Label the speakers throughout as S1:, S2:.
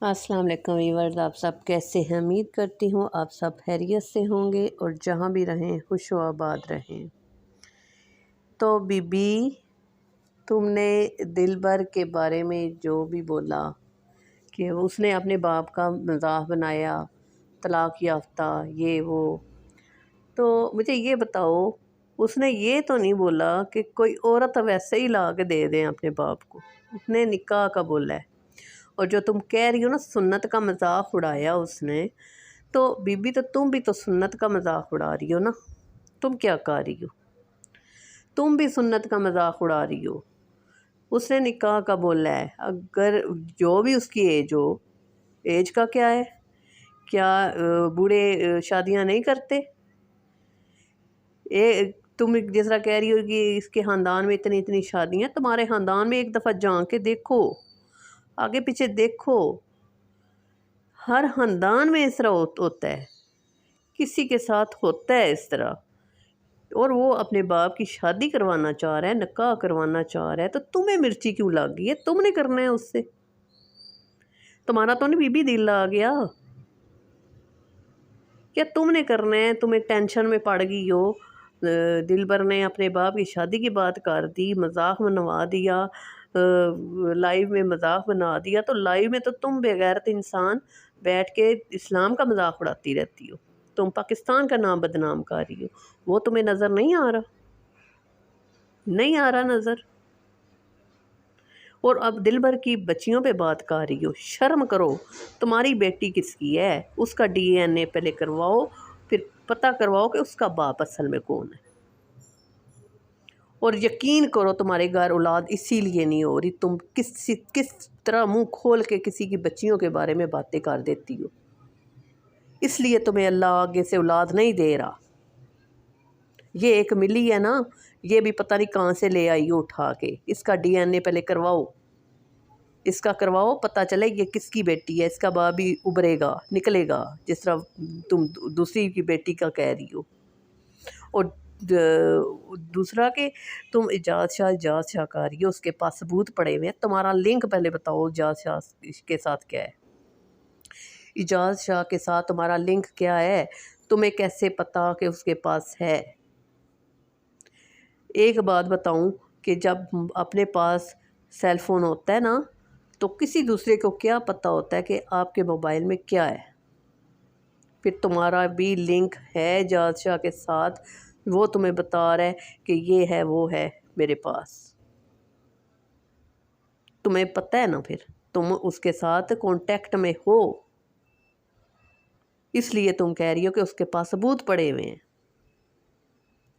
S1: अस्सलाम वालेकुम व्यूअर्स, आप सब कैसे हैं? उम्मीद करती हूँ आप सब खैरियत से होंगे और जहाँ भी रहें खुश व आबाद रहें। तो बीबी, तुमने दिलबर के बारे में जो भी बोला कि उसने अपने बाप का मजाक बनाया, तलाक याफ्ता ये वो, तो मुझे ये बताओ, उसने ये तो नहीं बोला कि कोई औरत वैसे ही ला के दे दें अपने बाप को? उसने निकाह का बोला है। और जो तुम कह रही हो ना सुन्नत का मजाक उड़ाया उसने, तो बीबी तो तुम भी तो सुन्नत का मजाक उड़ा रही हो ना। तुम क्या कर रही हो? तुम भी सुन्नत का मजाक उड़ा रही हो। उसने निकाह का बोला है, अगर जो भी उसकी एज हो। एज का क्या है? क्या बूढ़े शादियां नहीं करते? तुम जिस तरह कह रही हो कि इसके ख़ानदान में इतनी इतनी शादियां, तुम्हारे ख़ानदान में एक दफ़ा जा के देखो, आगे पीछे देखो, हर ख़ानदान में इस तरह होता है, किसी के साथ होता है इस तरह। और वो अपने बाप की शादी करवाना चाह रहा है, निकाह करवाना चाह रहा है, तो तुम्हें मिर्ची क्यों लग गई है? तुमने करना है उससे। तुम्हारा तो नहीं बीबी दिल आ गया क्या? तुमने करना है, तुम्हें टेंशन में पड़ गई हो। दिलबर ने अपने बाप की शादी की बात कर दी, मजाक बनवा दिया, लाइव में मजाक बना दिया, तो लाइव में तो तुम बेगैरत इंसान बैठ के इस्लाम का मजाक उड़ाती रहती हो। तुम पाकिस्तान का नाम बदनाम कर रही हो। वो तुम्हें नज़र नहीं आ रहा? नहीं आ रहा नज़र? और अब दिलबर की बच्चियों पे बात कर रही हो। शर्म करो। तुम्हारी बेटी किसकी है? उसका डीएनए पहले करवाओ, फिर पता करवाओ कि उसका बाप असल में कौन है। और यकीन करो तुम्हारे घर औलाद इसीलिए नहीं हो रही, तुम किस तरह मुंह खोल के किसी की बच्चियों के बारे में बातें कर देती हो। इसलिए तुम्हें अल्लाह आगे से औलाद नहीं दे रहा। ये एक मिली है ना, ये भी पता नहीं कहाँ से ले आई हो उठा के। इसका डीएनए पहले करवाओ, इसका करवाओ, पता चले ये किसकी बेटी है। इसका बाप भी उभरेगा, निकलेगा, जिस तरह तुम दूसरी की बेटी का कह रही हो। और दूसरा कि तुम इजाज़ शाह कर रही हो, उसके पास सबूत पड़े हुए हैं। तुम्हारा लिंक पहले बताओ, इजाज़ शाह के साथ क्या है? इजाज़ शाह के साथ तुम्हारा लिंक क्या है? तुम्हें कैसे पता कि उसके पास है? एक बात बताऊं कि जब अपने पास सेल फ़ोन होता है ना, तो किसी दूसरे को क्या पता होता है कि आपके मोबाइल में क्या है। फिर तुम्हारा भी लिंक है इजाज़ शाह के साथ, वो तुम्हें बता रहा है कि ये है वो है मेरे पास। तुम्हें पता है ना, फिर तुम उसके साथ कांटेक्ट में हो, इसलिए तुम कह रही हो कि उसके पास सबूत पड़े हुए हैं।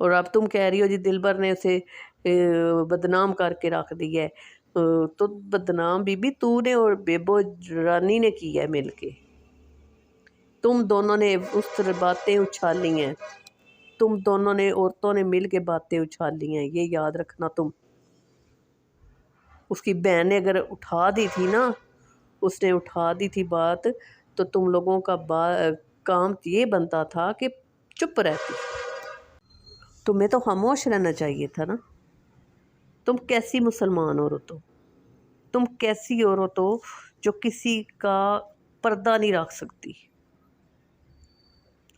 S1: और अब तुम कह रही हो जी दिलबर ने उसे बदनाम करके रख दिया है। तो बदनाम बीबी तूने और बेबो रानी ने की है मिल के। तुम दोनों ने उस तरह बातें उछाली हैं, तुम दोनों ने औरतों ने मिल के बातें उछाली हैं, ये याद रखना तुम। उसकी बहन ने अगर उठा दी थी ना, उसने उठा दी थी बात, तो तुम लोगों का काम ये बनता था कि चुप रहती। तुम्हें तो खामोश रहना चाहिए था ना। तुम कैसी मुसलमान औरत हो? तुम कैसी औरत हो जो किसी का पर्दा नहीं रख सकती?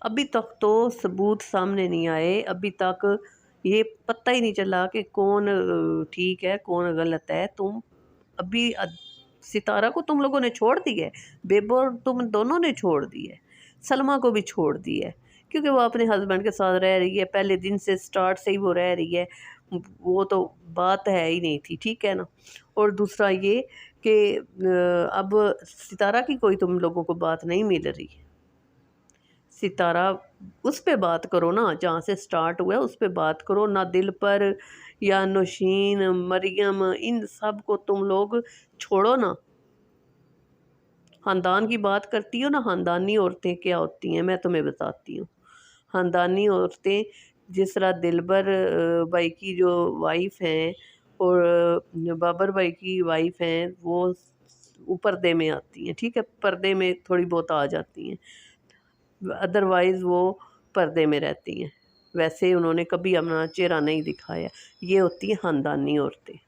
S1: अभी तक तो सबूत सामने नहीं आए, अभी तक ये पता ही नहीं चला कि कौन ठीक है कौन गलत है। तुम अभी सितारा को तुम लोगों ने छोड़ दी है, बेबो और तुम दोनों ने छोड़ दी है, सलमा को भी छोड़ दी है, क्योंकि वो अपने हस्बैंड के साथ रह रही है। पहले दिन से स्टार्ट से ही वो रह रही है, वो तो बात है ही नहीं थी, ठीक है ना। और दूसरा ये कि अब सितारा की कोई तुम लोगों को बात नहीं मिल रही। सितारा उस पे बात करो ना, जहाँ से स्टार्ट हुआ है उस पे बात करो ना। दिल पर या नौशीन, मरियम, इन सब को तुम लोग छोड़ो ना। ख़ानदान की बात करती हो ना, ख़ानदानी औरतें क्या होती हैं मैं तुम्हें बताती हूँ। ख़ानदानी औरतें जिस तरह दिलबर भाई की जो वाइफ़ हैं और बाबर भाई की वाइफ़ हैं, वो पर्दे में आती हैं, ठीक है, पर्दे में थोड़ी बहुत आ जाती हैं, अदरवाइज़ वो पर्दे में रहती हैं। वैसे उन्होंने कभी अपना चेहरा नहीं दिखाया। ये होती हैं ख़ानदानी औरतें,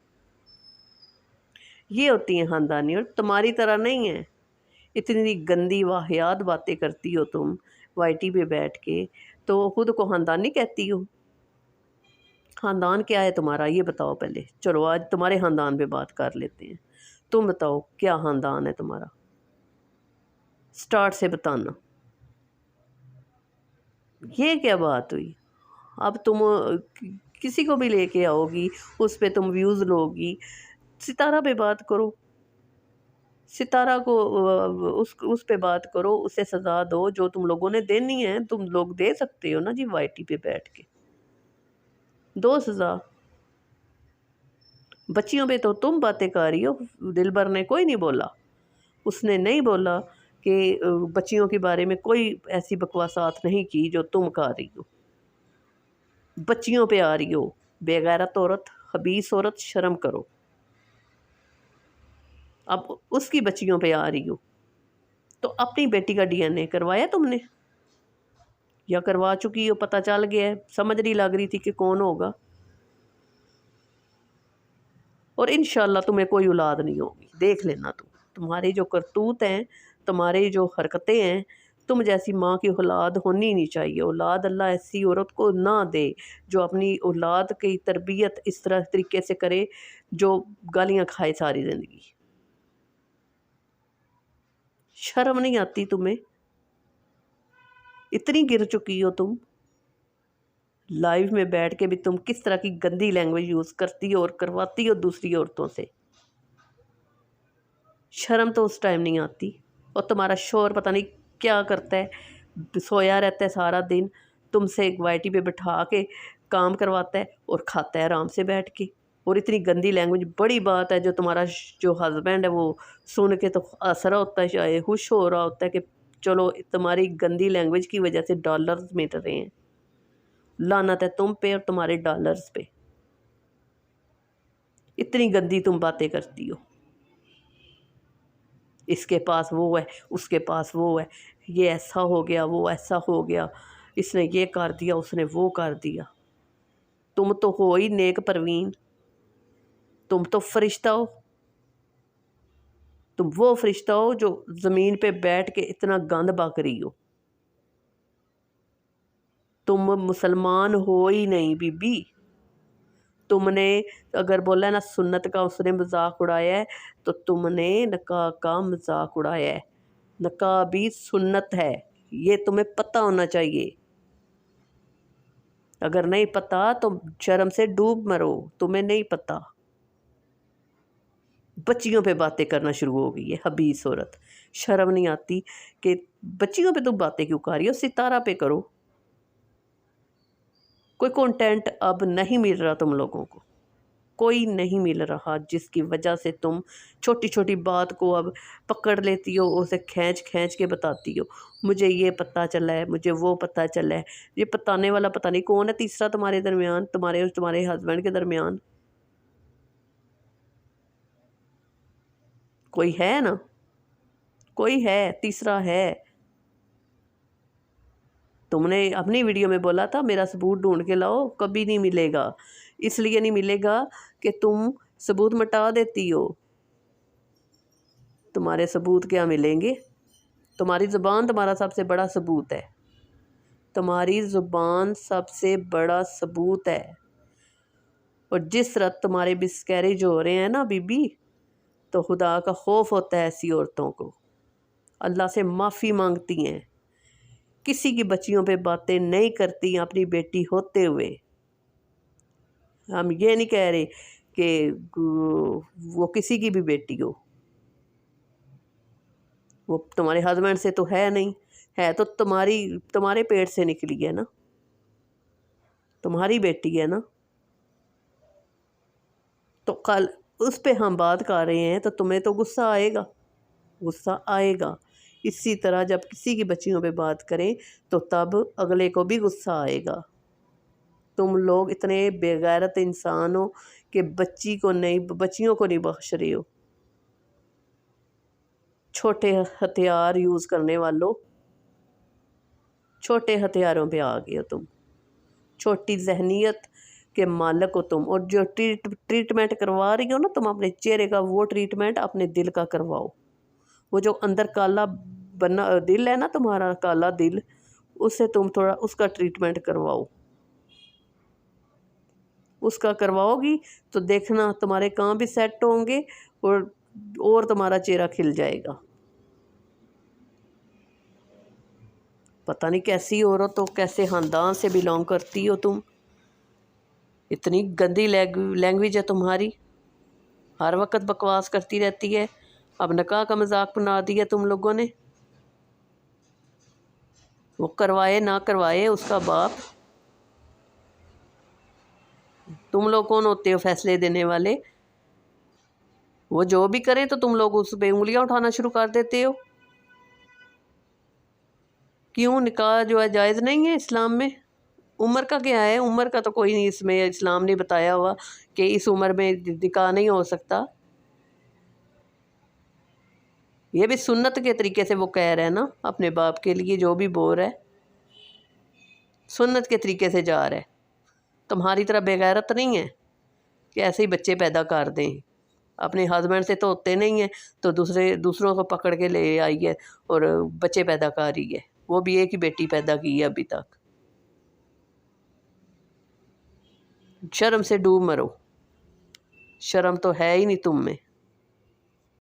S1: ये होती हैं ख़ानदानी औरत। तुम्हारी तरह नहीं है اتنی گندی واہیات باتیں کرتی ہو تم وائی ٹی پہ بیٹھ کے، تو خود کو خاندانی کہتی ہو؟ خاندان کیا ہے تمہارا یہ بتاؤ پہلے. چلو آج تمہارے خاندان پہ بات کر لیتے ہیں. تم بتاؤ کیا خاندان ہے تمہارا، سٹارٹ سے بتانا. یہ کیا بات ہوئی؟ اب تم کسی کو بھی لے کے آؤ گی، اس پہ تم ویوز لو گی. ستارہ پہ بات کرو، ستارہ کو اس پہ بات کرو، اسے سزا دو جو تم لوگوں نے دینی ہے. تم لوگ دے سکتے ہو نا جی، وائی ٹی پہ بیٹھ کے دو سزا. بچیوں پہ تو تم باتیں کر رہی ہو. دلبر نے کوئی نہیں بولا، اس نے نہیں بولا کہ بچیوں کے بارے میں کوئی ایسی بکواسات نہیں کی جو تم کر رہی ہو. بچیوں پہ آ رہی ہو، بے غیرت عورت، خبیث عورت، شرم کرو. اب اس کی بچیوں پہ آ رہی ہو تو اپنی بیٹی کا ڈی این اے کروایا تم نے یا کروا چکی ہو؟ پتہ چل گیا ہے، سمجھ نہیں لگ رہی تھی کہ کون ہوگا. اور انشاءاللہ تمہیں کوئی اولاد نہیں ہوگی. دیکھ لینا تمہارے جو کرتوت ہیں، تمہارے جو حرکتیں ہیں، تم جیسی ماں کی اولاد ہونی نہیں چاہیے. اولاد اللہ ایسی عورت کو نہ دے جو اپنی اولاد کی تربیت اس طریقے سے کرے جو گالیاں کھائے ساری زندگی. شرم نہیں آتی تمہیں؟ اتنی گر چکی ہو تم. لائیو میں بیٹھ کے بھی تم کس طرح کی گندی لینگویج یوز کرتی ہو اور کرواتی ہو دوسری عورتوں سے. شرم تو اس ٹائم نہیں آتی. اور تمہارا شوہر پتہ نہیں کیا کرتا ہے، سویا رہتا ہے سارا دن، تم سے وائی ٹی پہ بٹھا کے کام کرواتا ہے اور کھاتا ہے آرام سے بیٹھ کے. اور اتنی گندی لینگویج بڑی بات ہے جو تمہارا جو ہسبینڈ ہے وہ سن کے تو اثر ہوتا ہے، شاید خوش ہو رہا ہوتا ہے کہ چلو تمہاری گندی لینگویج کی وجہ سے ڈالرز مٹ رہے ہیں. لعنت ہے تم پہ اور تمہارے ڈالرز پہ. اتنی گندی تم باتیں کرتی ہو. اس کے پاس وہ ہے، اس کے پاس وہ ہے، یہ ایسا ہو گیا، وہ ایسا ہو گیا، اس نے یہ کر دیا، اس نے وہ کر دیا. تم تو ہو ہی نیک پروین، تم تو فرشتہ ہو. تم وہ فرشتہ ہو جو زمین پہ بیٹھ کے اتنا گند بک رہی ہو. تم مسلمان ہو ہی نہیں بی بی. تم نے اگر بولا ہے نا سنت کا اس نے مذاق اڑایا ہے، تو تم نے نکاح کا مذاق اڑایا ہے. نکاح بھی سنت ہے، یہ تمہیں پتہ ہونا چاہیے. اگر نہیں پتہ تو شرم سے ڈوب مرو. تمہیں نہیں پتہ. بچیوں پہ باتیں کرنا شروع ہو گئی ہے خبیث عورت. شرم نہیں آتی کہ بچیوں پہ تم باتیں کیوں کر رہی ہو؟ ستارہ پہ کرو. کوئی کنٹینٹ اب نہیں مل رہا تم لوگوں کو، کوئی نہیں مل رہا، جس کی وجہ سے تم چھوٹی چھوٹی بات کو اب پکڑ لیتی ہو، اسے کھینچ کھینچ کے بتاتی ہو. مجھے یہ پتہ چلا ہے، مجھے وہ پتہ چلا ہے. یہ بتانے والا پتہ نہیں کون ہے تیسرا تمہارے درمیان، تمہارے اور تمہارے ہسبینڈ کے درمیان. کوئی ہے نا، کوئی ہے، تیسرا ہے. تم نے اپنی ویڈیو میں بولا تھا میرا ثبوت ڈھونڈ کے لاؤ، کبھی نہیں ملے گا. اس لیے نہیں ملے گا کہ تم ثبوت مٹا دیتی ہو. تمہارے ثبوت کیا ملیں گے؟ تمہاری زبان تمہارا سب سے بڑا ثبوت ہے. تمہاری زبان سب سے بڑا ثبوت ہے. اور جس طرح تمہارے مسکیریج ہو رہے ہیں نا بی بی، تو خدا کا خوف ہوتا ہے ایسی عورتوں کو. اللہ سے معافی مانگتی ہیں، کسی کی بچیوں پہ باتیں نہیں کرتی اپنی بیٹی ہوتے ہوئے. ہم یہ نہیں کہہ رہے کہ وہ کسی کی بھی بیٹی ہو. وہ تمہارے ہسبینڈ سے تو ہے نہیں، ہے تو تمہارے پیٹ سے نکلی ہے نا، تمہاری بیٹی ہے نا. تو کل اس پہ ہم بات کر رہے ہیں تو تمہیں تو غصہ آئے گا، غصہ آئے گا. اسی طرح جب کسی کی بچیوں پہ بات کریں تو تب اگلے کو بھی غصہ آئے گا. تم لوگ اتنے بے غیرت انسان ہو کہ بچیوں کو نہیں بخش رہے ہو. چھوٹے ہتھیار یوز کرنے والوں، چھوٹے ہتھیاروں پہ آ گئے ہو تم. چھوٹی ذہنیت کے مالک ہو تم. اور جو ٹریٹمنٹ کروا رہی ہو نا تم اپنے چہرے کا، وہ ٹریٹمنٹ اپنے دل کا کرواؤ. वो जो अंदर काला बना दिल है ना तुम्हारा, काला दिल, उससे तुम थोड़ा उसका ट्रीटमेंट करवाओ। उसका करवाओगी तो देखना तुम्हारे काम भी सेट होंगे और तुम्हारा चेहरा खिल जाएगा। पता नहीं कैसी औरत हो, कैसे ख़ानदान से बिलोंग करती हो तुम। इतनी गंदी लैंग्वेज है तुम्हारी, हर वक्त बकवास करती रहती है। अब निकाह का मजाक बना दिया तुम लोगों ने। वो करवाए ना करवाए उसका बाप, तुम लोग कौन होते हो फैसले देने वाले? वो जो भी करें तो तुम लोग उस पे उंगलियां उठाना शुरू कर देते हो। क्यों? निकाह जो है जायज़ नहीं है इस्लाम में? उम्र का क्या है? उम्र का तो कोई नहीं इसमें इस्लाम ने बताया हुआ कि इस उम्र में निकाह नहीं हो सकता। ये भी सुन्नत के तरीके से वो कह रहा है ना, अपने बाप के लिए जो भी बोल रहा है सुन्नत के तरीके से जा रहा है। तुम्हारी तरह बेगैरत नहीं है कि ऐसे ही बच्चे पैदा कर दें। अपने हस्बैंड से तो होते नहीं हैं तो दूसरों को पकड़ के ले आई है और बच्चे पैदा कर रही है। वो भी एक ही बेटी पैदा की है अभी तक। शर्म से डूब मरो, शर्म तो है ही नहीं तुम में।